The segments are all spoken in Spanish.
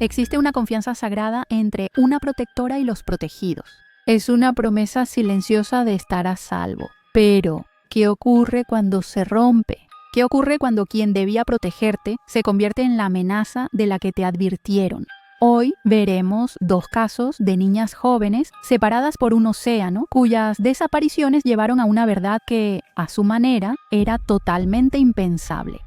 Existe una confianza sagrada entre una protectora y los protegidos. Es una promesa silenciosa de estar a salvo. Pero, ¿qué ocurre cuando se rompe? ¿Qué ocurre cuando quien debía protegerte se convierte en la amenaza de la que te advirtieron? Hoy veremos 2 casos de niñas jóvenes separadas por un océano cuyas desapariciones llevaron a una verdad que, a su manera, era totalmente impensable.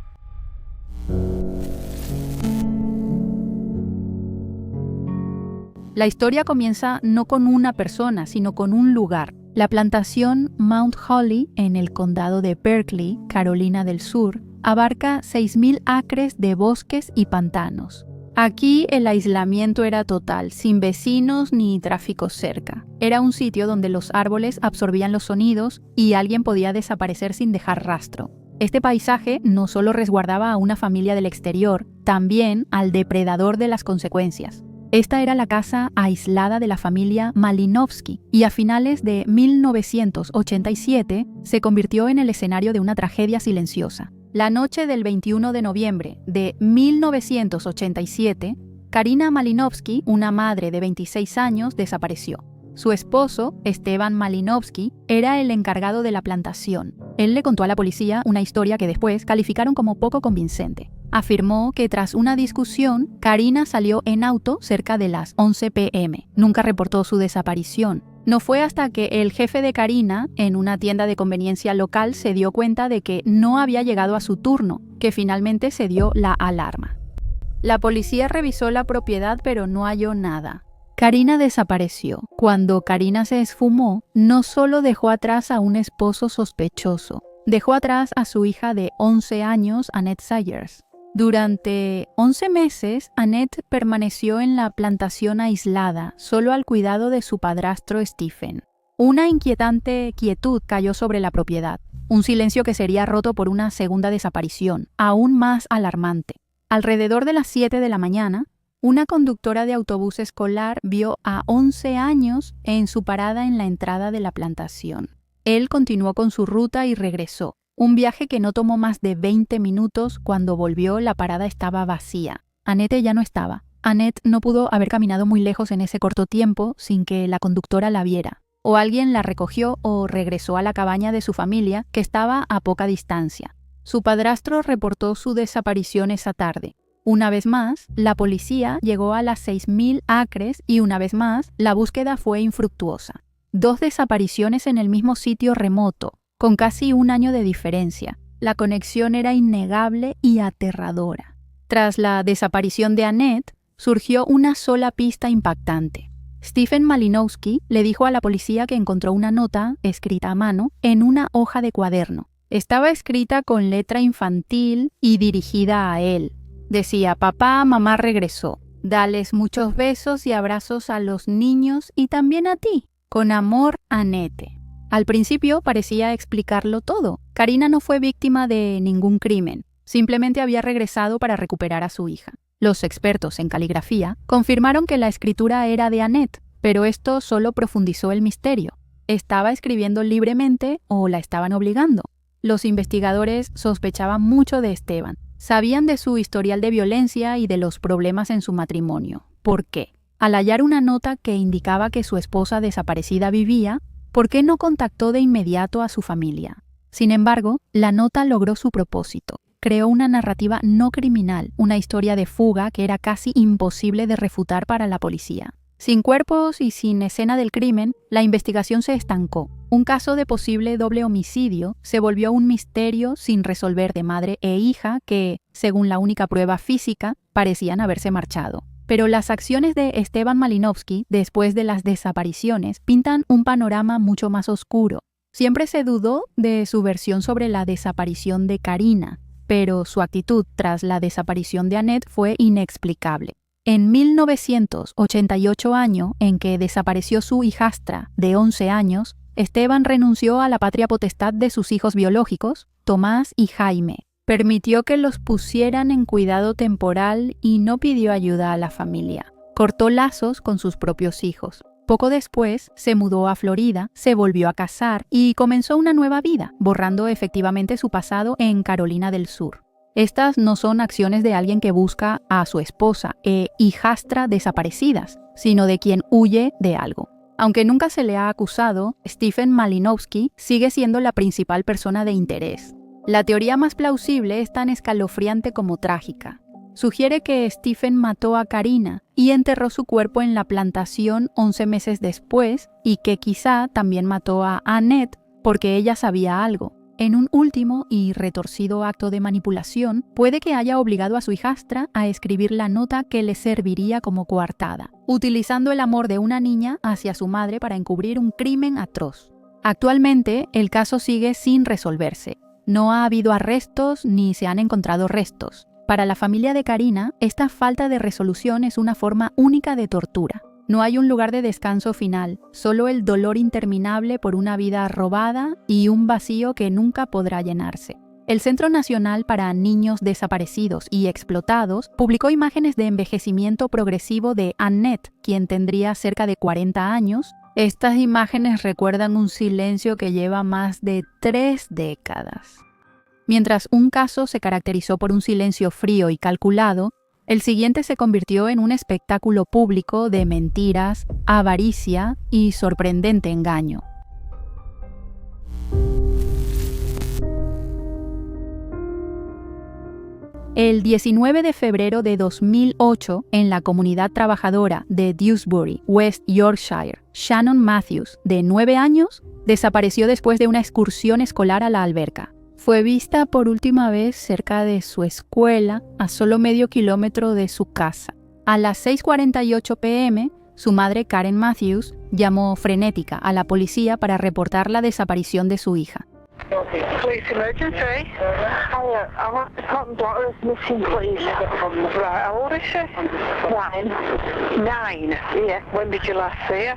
La historia comienza no con una persona, sino con un lugar. La plantación Mount Holly, en el condado de Berkeley, Carolina del Sur, abarca 6.000 acres de bosques y pantanos. Aquí el aislamiento era total, sin vecinos ni tráfico cerca. Era un sitio donde los árboles absorbían los sonidos y alguien podía desaparecer sin dejar rastro. Este paisaje no solo resguardaba a una familia del exterior, también al depredador de las consecuencias. Esta era la casa aislada de la familia Malinowski y a finales de 1987 se convirtió en el escenario de una tragedia silenciosa. La noche del 21 de noviembre de 1987, Karina Malinowski, una madre de 26 años, desapareció. Su esposo, Esteban Malinowski, era el encargado de la plantación. Él le contó a la policía una historia que después calificaron como poco convincente. Afirmó que tras una discusión, Karina salió en auto cerca de las 11 p.m. Nunca reportó su desaparición. No fue hasta que el jefe de Karina, en una tienda de conveniencia local, se dio cuenta de que no había llegado a su turno, que finalmente se dio la alarma. La policía revisó la propiedad pero no halló nada. Karina desapareció. Cuando Karina se esfumó, no solo dejó atrás a un esposo sospechoso, dejó atrás a su hija de 11 años, Annette Sayers. Durante 11 meses, Annette permaneció en la plantación aislada, solo al cuidado de su padrastro Stephen. Una inquietante quietud cayó sobre la propiedad, un silencio que sería roto por una segunda desaparición, aún más alarmante. Alrededor de las 7 de la mañana, una conductora de autobús escolar vio a 11 años en su parada en la entrada de la plantación. Él continuó con su ruta y regresó. Un viaje que no tomó más de 20 minutos. Cuando volvió, la parada estaba vacía. Annette ya no estaba. Annette no pudo haber caminado muy lejos en ese corto tiempo sin que la conductora la viera. O alguien la recogió o regresó a la cabaña de su familia, que estaba a poca distancia. Su padrastro reportó su desaparición esa tarde. Una vez más, la policía llegó a las 6.000 acres y una vez más, la búsqueda fue infructuosa. 2 desapariciones en el mismo sitio remoto, con casi un año de diferencia. La conexión era innegable y aterradora. Tras la desaparición de Annette, surgió una sola pista impactante. Stephen Malinowski le dijo a la policía que encontró una nota, escrita a mano, en una hoja de cuaderno. Estaba escrita con letra infantil y dirigida a él. Decía: papá, mamá regresó. Dales muchos besos y abrazos a los niños y también a ti. Con amor, Annette. Al principio parecía explicarlo todo. Karina no fue víctima de ningún crimen. Simplemente había regresado para recuperar a su hija. Los expertos en caligrafía confirmaron que la escritura era de Annette, pero esto solo profundizó el misterio. ¿Estaba escribiendo libremente o la estaban obligando? Los investigadores sospechaban mucho de Esteban. Sabían de su historial de violencia y de los problemas en su matrimonio. ¿Por qué? Al hallar una nota que indicaba que su esposa desaparecida vivía, ¿por qué no contactó de inmediato a su familia? Sin embargo, la nota logró su propósito. Creó una narrativa no criminal, una historia de fuga que era casi imposible de refutar para la policía. Sin cuerpos y sin escena del crimen, la investigación se estancó. Un caso de posible doble homicidio se volvió un misterio sin resolver de madre e hija que, según la única prueba física, parecían haberse marchado. Pero las acciones de Esteban Malinowski, después de las desapariciones, pintan un panorama mucho más oscuro. Siempre se dudó de su versión sobre la desaparición de Karina, pero su actitud tras la desaparición de Annette fue inexplicable. En 1988, año en que desapareció su hijastra de 11 años, Esteban renunció a la patria potestad de sus hijos biológicos, Tomás y Jaime. Permitió que los pusieran en cuidado temporal y no pidió ayuda a la familia. Cortó lazos con sus propios hijos. Poco después, se mudó a Florida, se volvió a casar y comenzó una nueva vida, borrando efectivamente su pasado en Carolina del Sur. Estas no son acciones de alguien que busca a su esposa e hijastra desaparecidas, sino de quien huye de algo. Aunque nunca se le ha acusado, Stephen Malinowski sigue siendo la principal persona de interés. La teoría más plausible es tan escalofriante como trágica. Sugiere que Stephen mató a Karina y enterró su cuerpo en la plantación 11 meses después y que quizá también mató a Annette porque ella sabía algo. En un último y retorcido acto de manipulación, puede que haya obligado a su hijastra a escribir la nota que le serviría como coartada, utilizando el amor de una niña hacia su madre para encubrir un crimen atroz. Actualmente, el caso sigue sin resolverse. No ha habido arrestos ni se han encontrado restos. Para la familia de Karina, esta falta de resolución es una forma única de tortura. No hay un lugar de descanso final, solo el dolor interminable por una vida robada y un vacío que nunca podrá llenarse. El Centro Nacional para Niños Desaparecidos y Explotados publicó imágenes de envejecimiento progresivo de Annette, quien tendría cerca de 40 años. Estas imágenes recuerdan un silencio que lleva más de 3 décadas. Mientras un caso se caracterizó por un silencio frío y calculado, el siguiente se convirtió en un espectáculo público de mentiras, avaricia y sorprendente engaño. El 19 de febrero de 2008, en la comunidad trabajadora de Dewsbury, West Yorkshire, Shannon Matthews, de 9 años, desapareció después de una excursión escolar a la alberca. Fue vista por última vez cerca de su escuela, a solo medio kilómetro de su casa. A las 6:48 p.m., su madre Karen Matthews llamó frenética a la policía para reportar la desaparición de su hija. Police emergency. I want my daughter is missing, please. Right, how old is she? 9. Yeah. When did you last see her?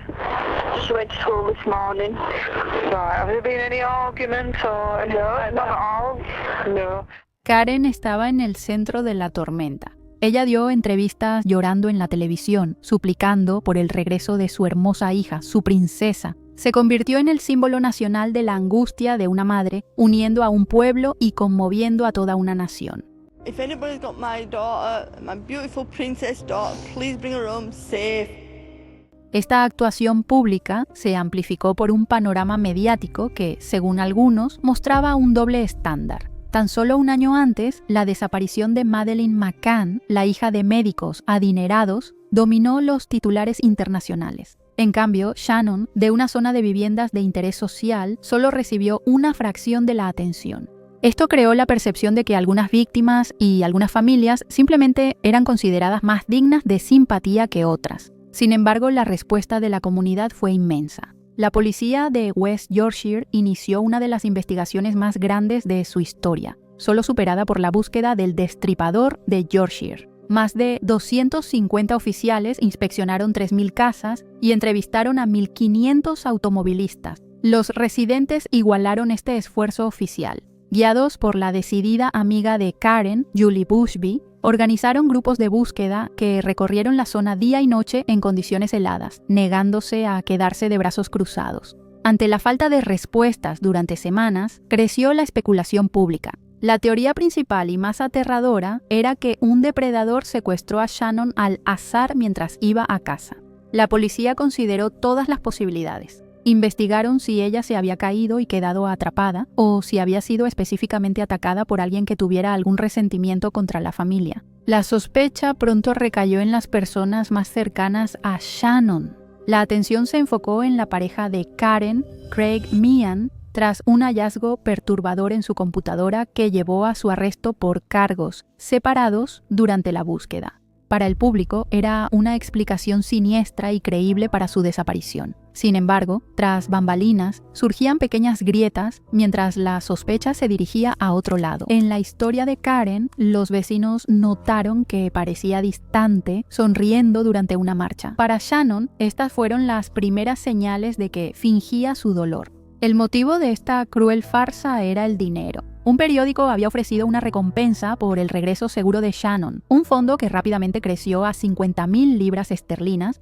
She went to school this morning. Right, have there been any arguments or anything? No, not at all. No. Karen estaba en el centro de la tormenta. Ella dio entrevistas llorando en la televisión, suplicando por el regreso de su hermosa hija, su princesa. Se convirtió en el símbolo nacional de la angustia de una madre, uniendo a un pueblo y conmoviendo a toda una nación. If anybody's got my daughter, my beautiful princess daughter, please bring her home safe. Esta actuación pública se amplificó por un panorama mediático que, según algunos, mostraba un doble estándar. Tan solo un año antes, la desaparición de Madeleine McCann, la hija de médicos adinerados, dominó los titulares internacionales. En cambio, Shannon, de una zona de viviendas de interés social, solo recibió una fracción de la atención. Esto creó la percepción de que algunas víctimas y algunas familias simplemente eran consideradas más dignas de simpatía que otras. Sin embargo, la respuesta de la comunidad fue inmensa. La policía de West Yorkshire inició una de las investigaciones más grandes de su historia, solo superada por la búsqueda del destripador de Yorkshire. Más de 250 oficiales inspeccionaron 3.000 casas y entrevistaron a 1.500 automovilistas. Los residentes igualaron este esfuerzo oficial. Guiados por la decidida amiga de Karen, Julie Bushby, organizaron grupos de búsqueda que recorrieron la zona día y noche en condiciones heladas, negándose a quedarse de brazos cruzados. Ante la falta de respuestas durante semanas, creció la especulación pública. La teoría principal y más aterradora era que un depredador secuestró a Shannon al azar mientras iba a casa. La policía consideró todas las posibilidades. Investigaron si ella se había caído y quedado atrapada o si había sido específicamente atacada por alguien que tuviera algún resentimiento contra la familia. La sospecha pronto recayó en las personas más cercanas a Shannon. La atención se enfocó en la pareja de Karen, Craig Meehan, tras un hallazgo perturbador en su computadora que llevó a su arresto por cargos separados durante la búsqueda. Para el público era una explicación siniestra y creíble para su desaparición. Sin embargo, tras bambalinas, surgían pequeñas grietas mientras la sospecha se dirigía a otro lado. En la historia de Karen, los vecinos notaron que parecía distante, sonriendo durante una marcha. Para Shannon, estas fueron las primeras señales de que fingía su dolor. El motivo de esta cruel farsa era el dinero. Un periódico había ofrecido una recompensa por el regreso seguro de Shannon, un fondo que rápidamente creció a 50.000 libras esterlinas.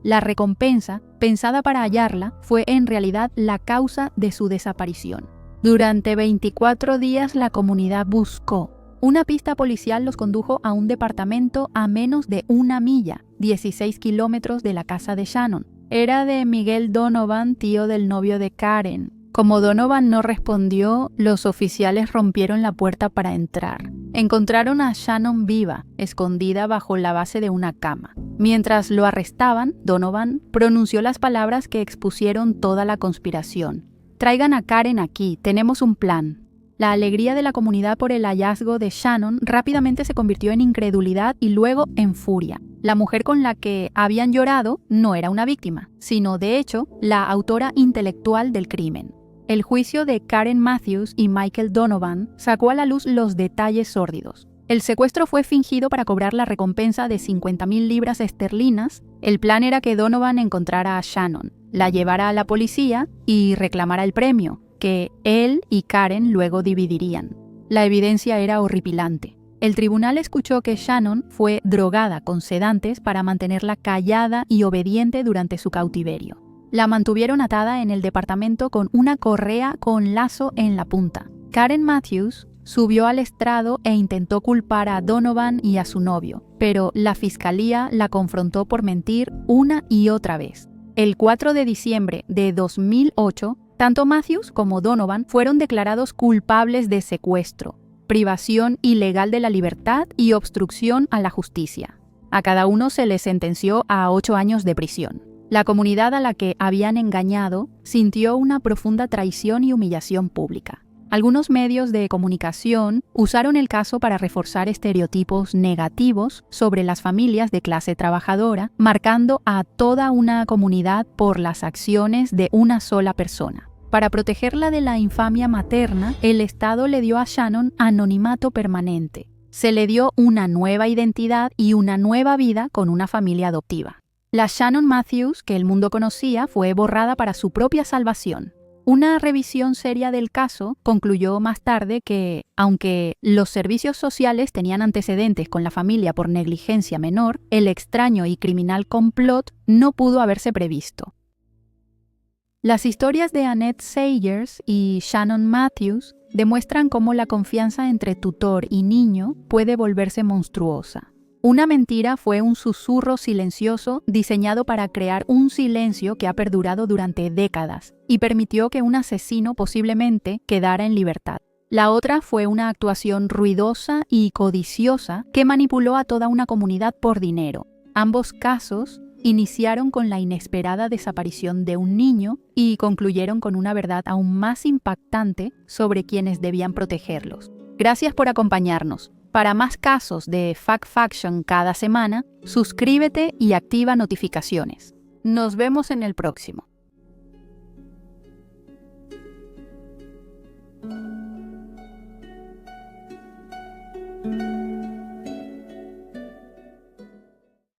La recompensa, pensada para hallarla, fue en realidad la causa de su desaparición. Durante 24 días la comunidad buscó. Una pista policial los condujo a un departamento a menos de 1 milla, 16 kilómetros de la casa de Shannon. Era de Miguel Donovan, tío del novio de Karen. Como Donovan no respondió, los oficiales rompieron la puerta para entrar. Encontraron a Shannon viva, escondida bajo la base de una cama. Mientras lo arrestaban, Donovan pronunció las palabras que expusieron toda la conspiración. «Traigan a Karen aquí, tenemos un plan». La alegría de la comunidad por el hallazgo de Shannon rápidamente se convirtió en incredulidad y luego en furia. La mujer con la que habían llorado no era una víctima, sino de hecho la autora intelectual del crimen. El juicio de Karen Matthews y Michael Donovan sacó a la luz los detalles sórdidos. El secuestro fue fingido para cobrar la recompensa de 50,000 libras esterlinas. El plan era que Donovan encontrara a Shannon, la llevara a la policía y reclamara el premio, que él y Karen luego dividirían. La evidencia era horripilante. El tribunal escuchó que Shannon fue drogada con sedantes para mantenerla callada y obediente durante su cautiverio. La mantuvieron atada en el departamento con una correa con lazo en la punta. Karen Matthews subió al estrado e intentó culpar a Donovan y a su novio, pero la fiscalía la confrontó por mentir una y otra vez. El 4 de diciembre de 2008, tanto Matthews como Donovan fueron declarados culpables de secuestro, privación ilegal de la libertad y obstrucción a la justicia. A cada uno se les sentenció a 8 años de prisión. La comunidad a la que habían engañado sintió una profunda traición y humillación pública. Algunos medios de comunicación usaron el caso para reforzar estereotipos negativos sobre las familias de clase trabajadora, marcando a toda una comunidad por las acciones de una sola persona. Para protegerla de la infamia materna, el Estado le dio a Shannon anonimato permanente. Se le dio una nueva identidad y una nueva vida con una familia adoptiva. La Shannon Matthews que el mundo conocía fue borrada para su propia salvación. Una revisión seria del caso concluyó más tarde que, aunque los servicios sociales tenían antecedentes con la familia por negligencia menor, el extraño y criminal complot no pudo haberse previsto. Las historias de Annette Sayers y Shannon Matthews demuestran cómo la confianza entre tutor y niño puede volverse monstruosa. Una mentira fue un susurro silencioso diseñado para crear un silencio que ha perdurado durante décadas y permitió que un asesino posiblemente quedara en libertad. La otra fue una actuación ruidosa y codiciosa que manipuló a toda una comunidad por dinero. Ambos casos iniciaron con la inesperada desaparición de un niño y concluyeron con una verdad aún más impactante sobre quienes debían protegerlos. Gracias por acompañarnos. Para más casos de Fact Faction cada semana, suscríbete y activa notificaciones. Nos vemos en el próximo.